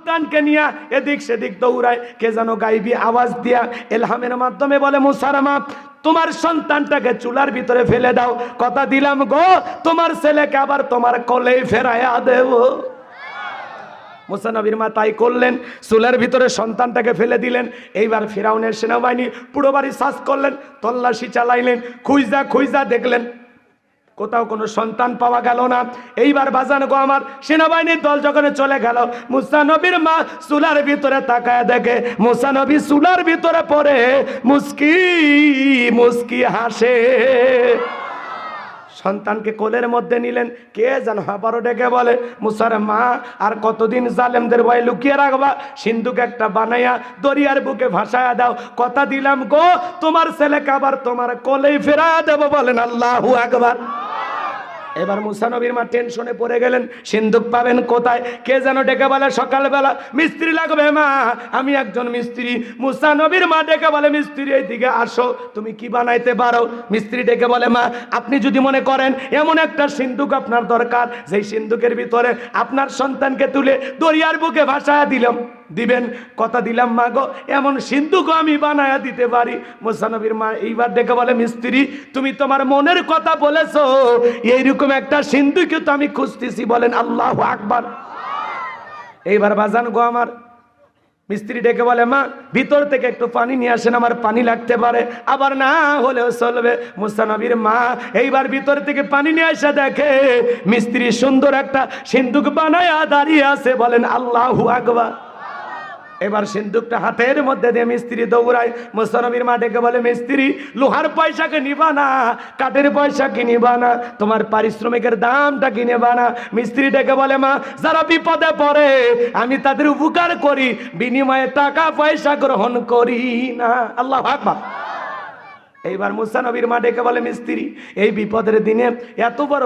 সন্তানকে নিয়ে এদিক সেদিক দৌড়ায়, কে যেন গাইবি আওয়াজ দিয়া এলহামের মাধ্যমে বলে, মুসারামা তোমার সন্তানটাকে চুলার ভিতরে ফেলে দাও, কথা দিলাম গো তোমার ছেলেকে আবার তোমার কোলে ফেরাইয়া দেব। মুসা নবীর মা তাই করলেন, চুলার ভিতরে সন্তানটাকে ফেলে দিলেন। এইবার ফিরাউনের সেনাবাহিনী পুরো বাড়ি সার্চ করলেন, তল্লাশি চালাইলেন, খুঁজা খুঁজা দেখলেন কোথাও কোনো সন্তান পাওয়া গেল না। এইবার বাজান গো আমার, সেনাবাহিনীর দল যখন চলে গেল, মুসা নবীর মা চুলার ভিতরে তাকায় দেখে মুসা নবী চুলার ভিতরে পড়ে মুস্কি মুস্কি হাসে। সন্তানকে কোলের মধ্যে নিলেন, কে যেন আবারও ডেকে বলে, মুসার মা আর কতদিন জালেমদের ভয়ে লুকিয়ে রাখবা, সিন্ধুক একটা বানাইয়া দরিয়ার বুকে ভাসায়া দাও, কথা দিলাম গো তোমার ছেলেকে আবার তোমার কোলেই ফেরা দেব। বলেন আল্লাহু আকবার। এবার মুসা নবীর মা টেনশনে পড়ে গেলেন, সিন্ধুক পাবেন কোথায়? কে যেন ডেকে বলে, সকালবেলা মিস্ত্রি লাগবে মা, আমি একজন মিস্ত্রি। মুসা নবীর মা ডেকে বলে, মিস্ত্রি এইদিকে আসো, তুমি কি বানাইতে পারো? মিস্ত্রি ডেকে বলে, মা আপনি যদি মনে করেন এমন একটা সিন্ধুক আপনার দরকার, যেই সিন্ধুকের ভিতরে আপনার সন্তানকে তুলে দরিয়ার বুকে ভাসায়া দিবেন, কথা দিলাম মা গো এমন সিন্ধুক আমি বানায়া দিতে পারি। মুসা নবীর মা এইবার ডেকে বলে, মিস্ত্রি তুমি তোমার মনের কথা বলেছো, এইরকম একটা সিন্ধুক তো আমি খুঁজতেছি। বলেন আল্লাহু আকবার। এইবার বাজান গো আমার, মিস্ত্রি ডেকে বলে, মা ভিতর থেকে একটু পানি নিয়ে আসেন, আমার পানি লাগতে পারে, আবার না হলেও চলবে। মুসা নবীর মা এইবার ভিতর থেকে পানি নিয়ে আসে, দেখে মিস্ত্রি সুন্দর একটা সিন্ধুক বানায়া দাঁড়িয়ে আছে। বলেন আল্লাহু আকবার। এবার সিন্ধুকটা হাতের মধ্যে দিয়ে মিস্ত্রি দৌড়ায়। মুসা নবীর মা ডেকে বলে, মিস্ত্রি লোহার পয়সাকে নিবা না, কাঠের পয়সা কি নিবা না, তোমার পারিশ্রমিকের দামটা কি নেবা না? মিস্ত্রি ডেকে বলে, মা যারা বিপদে পড়ে আমি তাদের উপকার করি, বিনিময়ে টাকা পয়সা গ্রহণ করি না। আল্লাহু আকবার। এইবার মুসা নবীর মা ডেকে বলে, মিস্ত্রি এই বিপদের দিনে এত বড়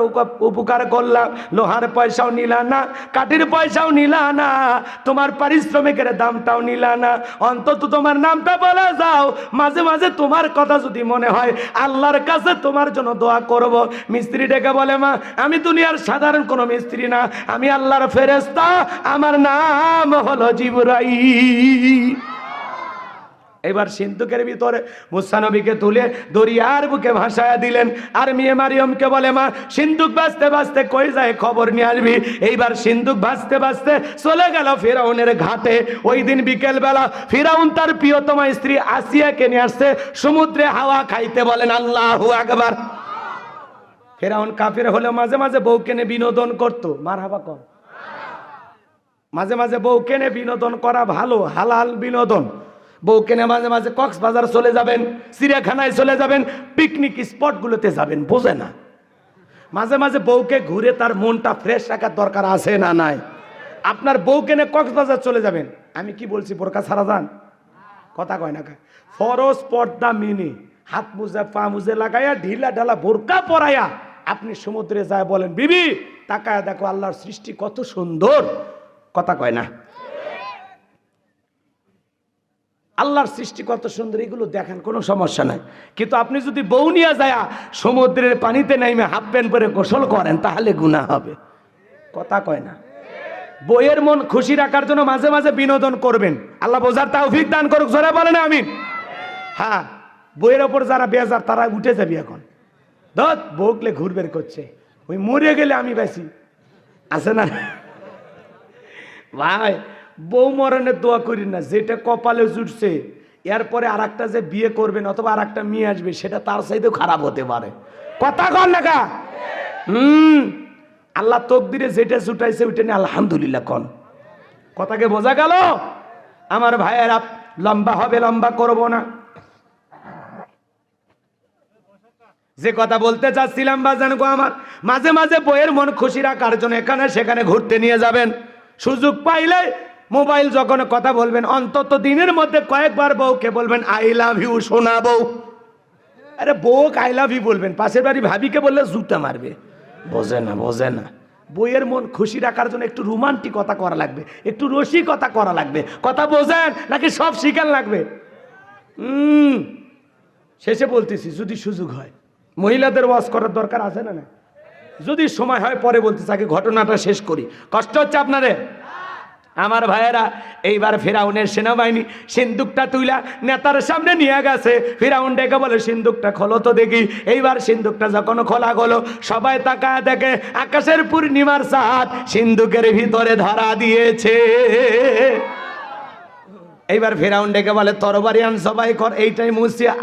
উপকার করলাম, লোহার পয়সাও নিলা না, কাঠের পয়সাও নিলা না, তোমার পারিশ্রমিকের দামটাও নিলা না, অন্তত তোমার নামটা বলে যাও, মাঝে মাঝে তোমার কথা যদি মনে হয় আল্লাহর কাছে তোমার জন্য দোয়া করব। মিস্ত্রি ডেকে বলে, মা আমি দুনিয়ার সাধারণ কোনো মিস্ত্রি না, আমি আল্লাহর ফেরেশতা, আমার নাম হলো জিবরাইল। এবার সিন্ধুকের ভিতরে মুসা নবীকে তুলে দরিয়ার বুকে ভাসায়া দিলেন। আর মেয়ে মারিয়মকে বলে, মা সিন্ধুক ভাসতে ভাসতে কই যায় খবর নিয়ে আসবি। এইবার সিন্ধুক ভাসতে ভাসতে চলে গেল ফিরাউনের ঘাটে। ওই দিন বিকেল বেলা ফিরাউন তার প্রিয়তমা স্ত্রী আসিয়াকে নিয়ে আসছে সমুদ্রে হাওয়া খাইতে। বলেন আল্লাহু আকবার। ফিরাউন কাফির হলে মাঝে মাঝে বউকে নিয়ে বিনোদন করতো। মারহাবা কর। মাঝে মাঝে বউকে নিয়ে বিনোদন করা ভালো, হালাল বিনোদন। বউকে নিয়ে মাঝে মাঝে কক্সবাজার চলে যাবেন, চিড়িয়াখানায় চলে যাবেন, পিকনিক স্পটগুলোতে যাবেন, বোঝে না। মাঝে মাঝে বউকে ঘুরে তার মনটা ফ্রেশ রাখার দরকার আছে না নাই? আপনার বউকে নিয়ে কক্সবাজার চলে যাবেন, আমি কি বলছি বোরকা ছাড়া যান, কথা কয় না, ফরজ পর্দা মিনি হাত মুজে পা মুজে লাগাইয়া ঢিলা ঢালা বোরকা পরাইয়া আপনি সমুদ্রে যায় বলেন, বিবি তাকায় দেখো আল্লাহর সৃষ্টি কত সুন্দর, কথা কয় না? আল্লাহর সৃষ্টি কত সুন্দর, এগুলো দেখেন, কোনো সমস্যা নাই। কিন্তু আপনি যদি বউ নিয়ে যায় সমুদ্রের পানিতে নাইমে হাফ প্যান্ট পরে গোসল করেন, তাহলে গুনাহ হবে, কথা কয় না? বইয়ের মন খুশি রাখার জন্য মাঝে মাঝে বিনোদন করবেন, আল্লাহ বোঝার তৌফিক দান করুক, জোরে বলেন আমিন। হ্যাঁ, বইয়ের ওপর যারা বেজার তারা উঠে যাবি এখন, ধত বউকলে ঘুর বের করছে, ওই মরে গেলে আমি বেশি আছে না ভাই। বউ মরণের দোয়া করি না, যেটা কপালে জুটছে এরপরে আর একটা যে বিয়ে করবেন অথবা আর একটা মেয়ে আসবে সেটা তার চাইতেও খারাপ হতে পারে, কথা কন না কা? আল্লাহ তকদিরে যেটা জুটাইছে ওইটা নিয়ে আলহামদুলিল্লাহ কন, কথাকে বোঝা গেল? আমার ভাইয়েরা লম্বা হবে, লম্বা করব না। যে কথা বলতে চাচ্ছিলাম বাজান গো আমার, মাঝে মাঝে বইয়ের মন খুশি রাখার জন্য এখানে সেখানে ঘুরতে নিয়ে যাবেন। সুযোগ পাইলে মোবাইল যখন কথা বলবেন অন্তত দিনের মধ্যে কয়েকবার বউকে বলবেন আই লাভ ইউ সোনা বউ। আরে বউ আই লাভ ইউ বলবেন, পাশের বাড়ি ভাবিকে বললে জুতা মারবে, বোঝে না, বোঝে না। বইয়ের মন খুশি রাখার জন্য একটু রোমান্টিকতা করা লাগবে, একটু রসিকতা করা লাগবে, কথা বোঝেন নাকি সব শিখান লাগবে? শেষে বলতেছি, যদি সুযোগ হয় মহিলাদের ওয়াজ করার দরকার আছে না? যদি সময় হয় পরে বলতেছি, আগে ঘটনাটা শেষ করি। কষ্ট হচ্ছে আপনাদের? আমার ভাইয়েরা, এইবার ফিরাউনের সেনাবাহিনী সিন্দুকটা তুইলা নেতার সামনে নিয়ে গেছে। ফিরাউন ডেকে বলে, সিন্দুকটা খোলো তো দেখি। এইবার সিন্দুকটা যখন খোলা গেলো, সবাই তাকায় দেখে আকাশের পূর্ণিমার চাঁদ সিন্দুকের ভিতরে ধরা দিয়েছে। এইবার ফিরাউন ডেকে বলে, তরবারি আন, সবাই কর। এইটাই মুসিয়া।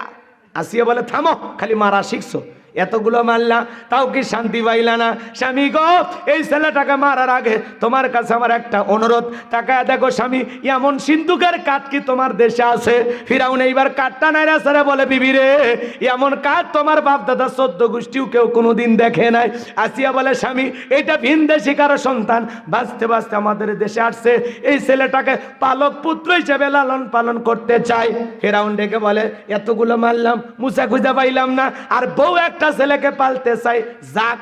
আসিয়া বলে, থামো, খালি মারা শিখছো, এতগুলো মারলা তাও কি শান্তি পাইলা না? স্বামী গো, এই ছেলেটাকে মারার আগে তোমার কাছে আমার একটা অনুরোধ, তাকায় দেখো স্বামী, এমন সিন্দুকের কাঠ কি তোমার দেশে আছে? ফিরাউন এইবার কাঠটা নাইরা সারা বলে, বিবি রে, এমন কাঠ তোমার বাপ দাদা 14 গোষ্ঠীও কেউ কোনোদিন দেখে নাই। আসিয়া বলে, স্বামী, এটা ভিনদেশী কারো সন্তান, বাঁচতে বাঁচতে আমাদের দেশে আসছে, এই ছেলেটাকে পালক পুত্র হিসেবে লালন পালন করতে চাই। ফিরাউন ডেকে বলে, এতগুলো মারলাম, মুসা খুঁজে পাইলাম না, আর বউ একটা ছেলেকে পালতে চাই, যাক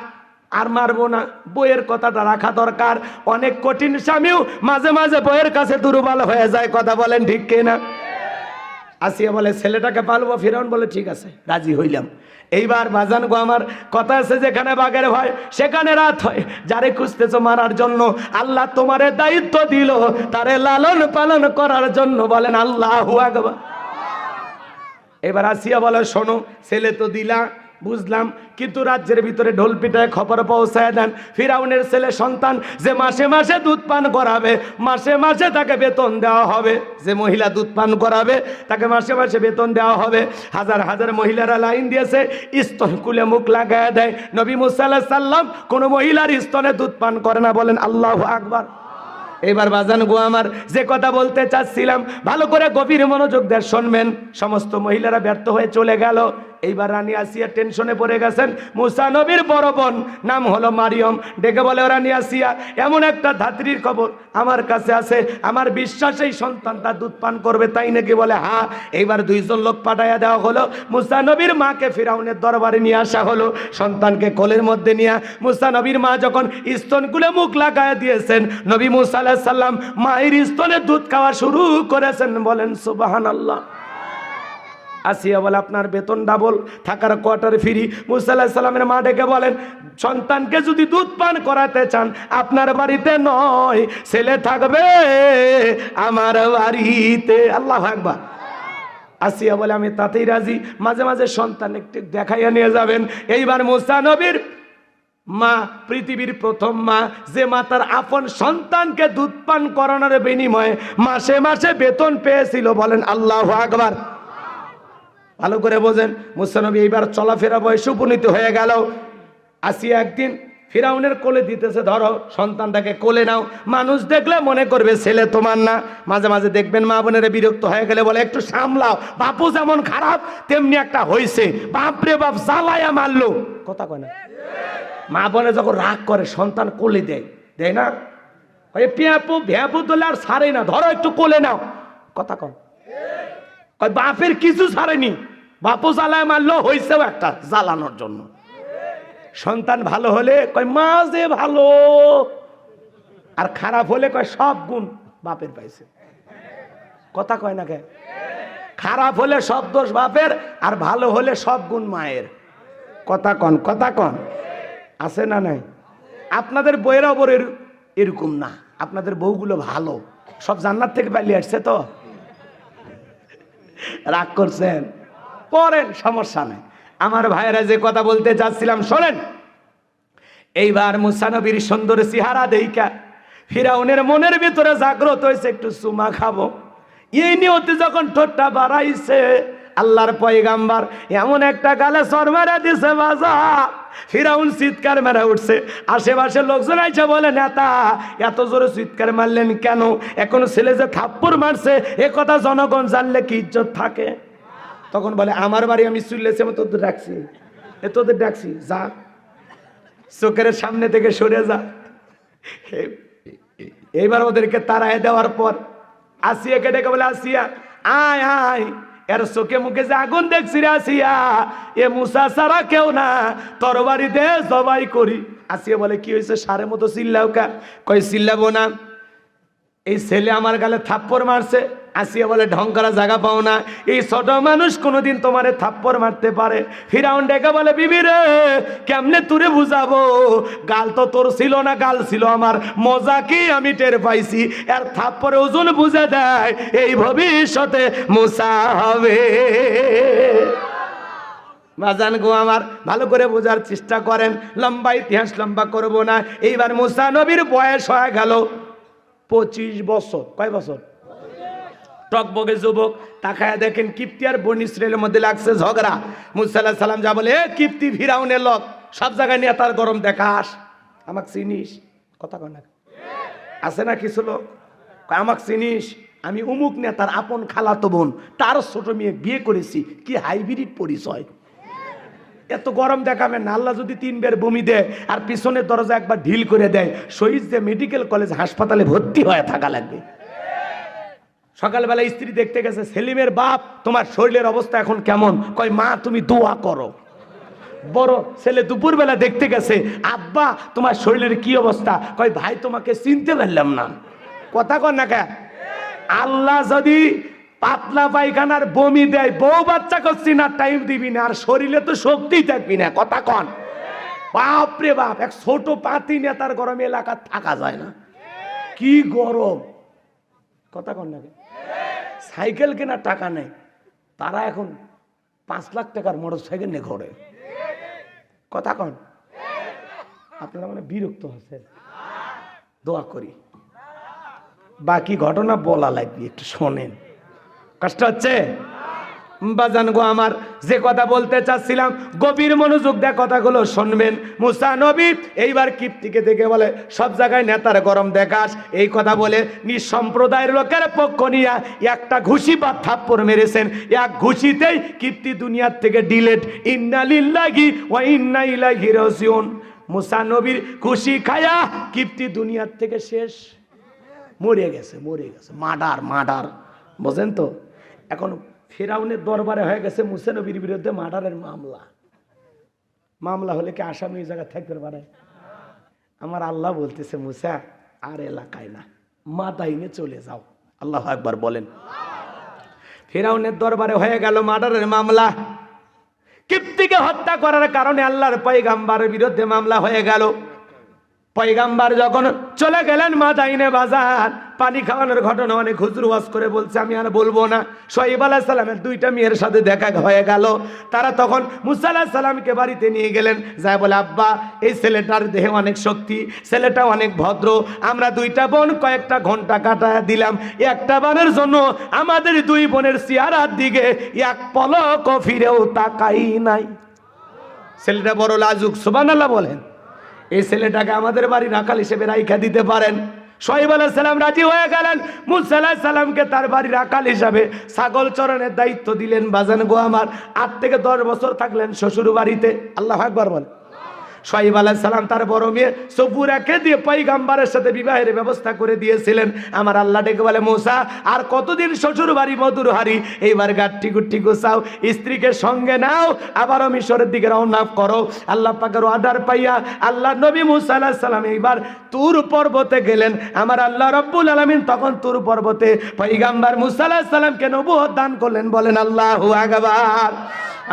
আর মারবো না। বইয়ের কথাটা রাখা দরকার। অনেক কঠিন স্বামীও মাঝে মাঝে বইয়ের কাছে দুর্বল হয়ে যায়, কথা বলেন ঠিক কিনা? আসিয়া বলে, ছেলেটাকে পালবো। ফিরাউন বলে, ঠিক আছে, রাজি হইলাম। এইবার বাজান গো আমার, কথা আছে যেখানে বাঘের ভয় সেখানে রাত হয়। যারে খুঁজতেছো মারার জন্য, আল্লাহ তোমারে দায়িত্ব দিল তারে লালন পালন করার জন্য। বলেন আল্লাহু আকবার। এবার আসিয়া বলে, শোনো, ছেলে তো দিলা বুঝলাম, কিন্তু রাজ্যের ভিতরে ঢোল পিটায় খবর পৌঁছায় দেন, ফিরাউনের ছেলে সন্তান যে মাসে মাসে দুধ পান করাবে, মাসে মাসে তাকে বেতন দেওয়া হবে। যে মহিলা দুধ পান করাবে তাকে মাসে মাসে বেতন দেওয়া হবে। হাজার হাজার মহিলারা লাইন দিয়েছে, স্তন খুলে মুখ লাগায় দেয়। নবী মুসা আলাইহিস সালাম কোনো মহিলার স্তনে দুধ পান করে না। বলেন আল্লাহু আকবার। এবার বাজান গো আমার, যে কথা বলতে চাচ্ছিলাম ভালো করে গভীর মনোযোগ দিয়ে শুনবেন। সমস্ত মহিলারা ব্যর্থ হয়ে চলে গেল। এইবার রানী আসিয়া টেনশনে পড়ে গেছেন। মুসা নবীর বড় বোন নাম হলো মারিয়ম, ডেকে বলে, ও রানী আসিয়া, এমন একটা ধাত্রীর খবর আমার কাছে আছে, আমার বিশ্বাস এই সন্তানটা দুধ পান করবে, তাই নাকি? বলে হ্যাঁ। এইবার 2 জন লোক পাঠাইয়া দেওয়া হলো। মুসা নবীর মাকে ফিরাউনের দরবারে নিয়ে আসা হলো। সন্তানকে কোলের মধ্যে নিয়ে মুসা নবীর মা যখন স্তনগুলো মুখ লাগায় দিয়েছেন, নবী মুসা আলাইহিস সালাম মায়ের স্তনে দুধ খাওয়া শুরু করেছেন। বলেন সুবহানাল্লাহ। আসিয়া বলে, আপনার বেতন ডাবল, থাকার কোয়ার্টার ফ্রি। মুসা আলাইহিস সালামের মা ডেকে বলেন, সন্তানকে যদি দুধ পান করাতে চান আপনার বাড়িতে নয়, ছেলে থাকবে আমার বাড়িতে। আল্লাহু আকবার। আসিয়া বলে, আমি তাতেই রাজি, মাঝে মাঝে সন্তান একটু দেখাইয়া নিয়ে যাবেন। এইবার মুসা নবীর মা, পৃথিবীর প্রথম মা, যে মা তার আপন সন্তানকে দুধ পান করানোর বিনিময়ে মাসে মাসে বেতন পেয়েছিল। বলেন আল্লাহু আকবার। ভালো করে বোঝেন, মুসা নবী এইবার চলাফেরা বয়সে উপনীত হয়ে গেল। আসিয়া একদিন ফিরাউনের কোলে দিতেছে, ধরো সন্তানটাকে কোলে নাও। মানুষ দেখলে মনে করবে ছেলে তোমার না। মাঝে মাঝে দেখবেন মা বোনেরা বিরক্ত হয়ে গেলে বলে, একটু সামলাও, বাপু যেমন খারাপ তেমনি একটা হয়েছে, বাপরে বাপ জ্বালায়া মারলো। কথা কয় না? মা বোনে যখন রাগ করে সন্তান কোলে দেয়, দেয় না? ওই পেঁপু ভ্যাপু তোলে আর ছাড়ে না, ধরো একটু কোলে নাও। কথা কন? ওই বাপের কিছু ছাড়েনি, বাপু জ্বালায় মারলো, হয়েছেও একটা জ্বালানোর জন্য। সন্তান ভালো হলে কয় মা যে ভালো, আর খারাপ হলে কয় সব গুণ বাপের পাইছে। কথা কয় না কে? খারাপ হলে সব দোষ বাপের, আর ভালো হলে সব গুণ মায়ের। কথা কন, কথা কন। আছে না নাই? আপনাদের বইয়ের ওপর এরকম না, আপনাদের বউগুলো ভালো, সব জান্নাত থেকে পালিয়ে আসছে। তো রাগ করছেন, পড়েন, সমস্যা নেই। আমার ভাইয়েরা, যে কথা বলতে চাচ্ছিলাম শোনেন। এইবার মুসা নবীর সুন্দর চেহারা দেইখা ফিরাউনের মনের ভিতরে জাগ্রত হয়েছে, একটু চুমা খাবো। এই নিয়তে যখন ঠোঁটটা বাড়াইছে, আল্লাহর পয়গাম্বার এমন একটা গালে সর মেরে দিছে বাজা, ফিরাউন চিৎকার মেরে উঠছে। আশেপাশে লোকজন আইসা বলে, নেতা এত জোরে চিৎকার মারলেন কেন? এখন ছেলে যে থাপ্পড় মারছে এ কথা জনগণ জানলে কি ইজ্জত থাকে? তখন বলে, আমার বাড়ি আমি চুললেছি, আমি তোদের ডাকছি, তোদের ডাকছি, যা চোখের সামনে থেকে সরে যা। এইবার ওদেরকে তাড়ায় দেওয়ার পর আসিয়াকে ডেকে বলে, আসিয়া আয় আয়, এর চোখে মুখে যে আগুন দেখছি রে আসিয়া, এ মুসা ছাড়া কেউ না, তরবারি দে জবাই করি। আসিয়া বলে, কি হয়েছে? সারের মতো চিল্লাও কা? কই চিল্লাবো না, এই ছেলে আমার গালে থাপ্পড় মারছে, আসিয়া বলে ঢং করা জায়গা পাও না, এই ছোট মানুষ কোনোদিন তোমারে থাপ্পড় মারতে পারে? ফিরাউন ডেকে বলে বিবি রে কেমনে তুরে বুঝাবো, গাল তো তোর ছিল না, গাল ছিল আমার, মজা কি আমি টের পাইছি, আর থাপ্পড়ে ওজন বুঝে দেয় এই ভবিষ্যতে মুসা হবে। বাজান গো আমার, ভালো করে বোঝার চেষ্টা করেন, লম্বা ইতিহাস লম্বা করব না। এইবার মুসা নবীর বয়স হয়ে গেল 25 বছর। কয় বছর? টকবগে যুবক। তাকায় দেখেন কিপ্তি আর বনি ইসরাইলের মধ্যে লাগছে ঝগড়া। মুসা আলাইহিস সালাম যা বলে, এ কিপ্তি ফিরাউনের লোক, সব জায়গায় নেতার গরম দেখাস, আমাকে চিনিস? কথা কয় না, আছে না কিছু লোক আমাকে চিনিস, আমি উমুক নেতার আপন খালাতো বোন, তার ছোট মেয়ে বিয়ে করেছি, কি হাইব্রিড পরিচয়, এত গরম দেখাবেন না। আল্লাহ যদি 3 বের বমি দেয় আর পিছনের দরজা একবার ঢিল করে দেয়, শহীদ যে মেডিকেল কলেজ হাসপাতালে ভর্তি হয়ে থাকা লাগবে। সকালবেলা স্ত্রী দেখতে গেছে, সেলিমের বাপ তোমার শরীরের অবস্থা এখন কেমন? কয় মা তুমি দোয়া করো। বড় ছেলে দুপুরবেলা দেখতে গেছে, আব্বা তোমার শরীরের কি অবস্থা? কয় ভাই তোমাকে চিনতে পারলাম না। কথা কন না কে? আল্লাহ যদি পাতলা পায়খানার বমি দেয়, বউ বাচ্চা করছি না, টাইম দিবি না, আর শরীরে তো শক্তি থাকবি না। কথা কন। বাপরে বাপ, এক ছোট পাতি নেতার গরমে এলাকা থাকা যায় না, কি গরম। কথা কন না, সাইকেল কেনার টাকা নেই, তারা এখন 5 লাখ টাকার মোটর সাইকেল নিয়ে ঘোরে। কথা কন। আপনারা মানে বিরক্ত হচ্ছে, দোয়া করি, বাকি ঘটনা বলা লাগবে, একটু শোনেন, কষ্ট হচ্ছে? বাজান গো আমার, যে কথা বলতে চাচ্ছিলাম, গভীর মনোযোগ দিয়ে কথাগুলো শুনবেন। মুসা নবী এইবার কিপ্তিকে দেখে বলে, সব জায়গায় নেতার গরম দেখাস, এই কথা বলে নিঃসম্প্রদায়ের লোকের পক্ষ নিয়ে একটা ঘুষি বা থাপ্পড় মেরেছেন। এক ঘুষিতেই কিপ্তি দুনিয়ার থেকে ডিলেট। ইন্না লিল্লাহি ওয়া ইন্না ইলাইহি রাজিউন। মুসা নবীর ঘুষি খায়া কিপ্তি দুনিয়ার থেকে শেষ, মরে গেছে, মরে গেছে। মার্ডার বোঝেন তো? এখন ফিরাউনের দরবারে হয়ে গেছে মুসা নবীর বিরুদ্ধে মার্ডারের মামলা হলে কি আসামি ওই জায়গায় থাকতে পারে? আমার আল্লাহ বলতেছে, মুসা আর এলাকায় না, মাদাইনে চলে যাও। আল্লাহু আকবার বলেন। ফিরাউনের দরবারে হয়ে গেল মার্ডারের মামলা। কিপ্তিকে হত্যা করার কারণে আল্লাহর পয়গাম্বরের বিরুদ্ধে মামলা হয়ে গেল। পয়গাম্বর যখন চলে গেলেন মাদাইনে বাজার, পানি খাওয়ানোর ঘটনা অনেক হুজুর ওয়াজ করে বলছে, আমি আর বলবো না। শোয়েব আলাইহিস সালামের 2টা মেয়ের সাথে দেখা হয়ে গেল। তারা তখন মুসা আলাইহিস সালামকে বাড়িতে নিয়ে গেলেন, যায় বলে, আব্বা এই ছেলেটার দেহে অনেক শক্তি, ছেলেটা অনেক ভদ্র, আমরা 2টা বোন কয়েকটা ঘন্টা কাটায় দিলাম, একটা বারের জন্য আমাদের 2 বোনের চেহারার দিকে এক পলক ফিরেও তাকাই নাই। ছেলেটা বড় লাজুক, সুবহানাল্লাহ বলেন। এই ছেলেটাকে আমাদের বাড়ি রাখাল হিসেবে রাইখা দিতে পারেন? শোয়েব আলাইহিস সালাম রাজি হয়ে গেলেন। মুসা আলাইহিস সালামকে তার বাড়ি রাখাল হিসাবে ছাগল চরণের দায়িত্ব দিলেন। বাজান গো আমার, 8 থেকে 10 বছর থাকলেন শ্বশুর বাড়িতে। আল্লাহু আকবার বলেন। শোয়েব আলাইহিস সালাম তার বড় মেয়ে সফুরাকে দিয়ে পয়গাম্বরের সাথে বিবাহের ব্যবস্থা করে দিয়েছিলেন। আমার আল্লাহ ডেকে বলে, মুসা আর কতদিন শ্বশুর বাড়ি মধুর হারি, এইবার গাঠি গুঠি গোছাও, স্ত্রীকে সঙ্গে নাও, আবারও মিশরের দিকে রওনা করো। আল্লাহ পাকের অর্ডার পাইয়া আল্লাহ নবী মুসা আলাইহিস সালাম এইবার তুর পর্বতে গেলেন। আমার আল্লাহ রাব্বুল আলামিন তখন তুর পর্বতে পয়গাম্বর মুসা আলাইহিস সালামকে নবুয়ত দান করলেন। বলেন আল্লাহু আকবার।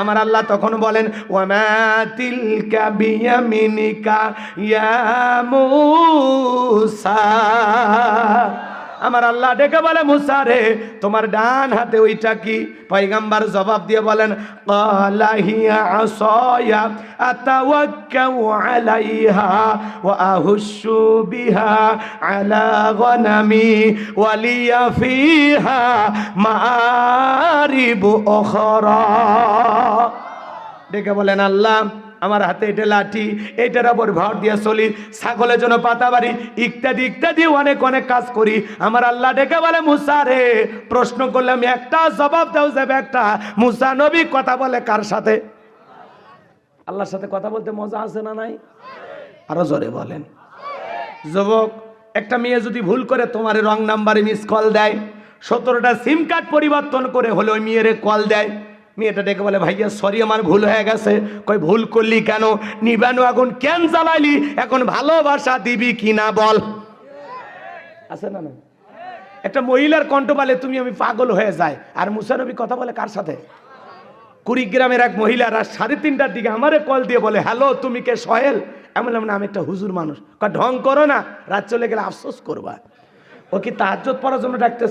আমার আল্লাহ তখন বলেন, ওয়ামা তিলকা বিয়ামিনিকা ইয়া মুসা। আমার আল্লাহ ডেকে বলে, মুসা রে তোমার ডান হাতে ওইটা কি? পয়গাম্বর জবাব দিয়ে বলেন, ক্বালা হিয়া আসায়া আতাওয়াক্কাউ আলাইহা ওয়া আহুশু বিহা আলা গনামি ওয়া লিয়া ফিহা মাআরিবু উখরা। ডেকে বলেন, আল্লাহ আমার হাতে এটা লাঠি, এটার উপর ভর দিয়ে চলি, ছাগলের জন্য পাতাবাড়ি ইত্যাদি ইত্যাদি অনেক অনেক কাজ করি। আমার আল্লাহ ডেকে বলে, মুসা রে প্রশ্ন করলাম একটা, জবাব দাও যাবে একটা। মুসা নবী কথা বলে কার সাথে? আল্লাহর সাথে কথা বলতে মজা আছে না নাই? আরো জোরে বলেন। যুবক, একটা মেয়ে যদি ভুল করে তোমার রং নাম্বারে মিস কল দেয়, 17টা সিম কার্ড পরিবর্তন করে হলে ওই মেয়েরে কল দেয়, মেয়েটা ডেকে বলে, ভাইয়া সরি আমার ভুল হয়ে গেছে। কই ভুল করলি কেন? নিবানো আগুন কেন জ্বালাইলি? এখন ভালোবাসা দিবি কিনা বল। আছে না না? একটা মহিলার কণ্ঠ বলে তুমি আমি পাগল হয়ে যায়। আর মুসা নবী কথা বলে কার সাথে? কুড়িগ্রামের এক মহিলা রাত 3:30টার দিকে আমারে কল দিয়ে বলে, হ্যালো তুমি কে সোহেল? আমি বললাম না, আমি একটা হুজুর মানুষ। ঢং করো না, রাত চলে গেলে আফসোস করবা। ও কি তাহাজ্জুদ পড়ার জন্য ডাকতেছে?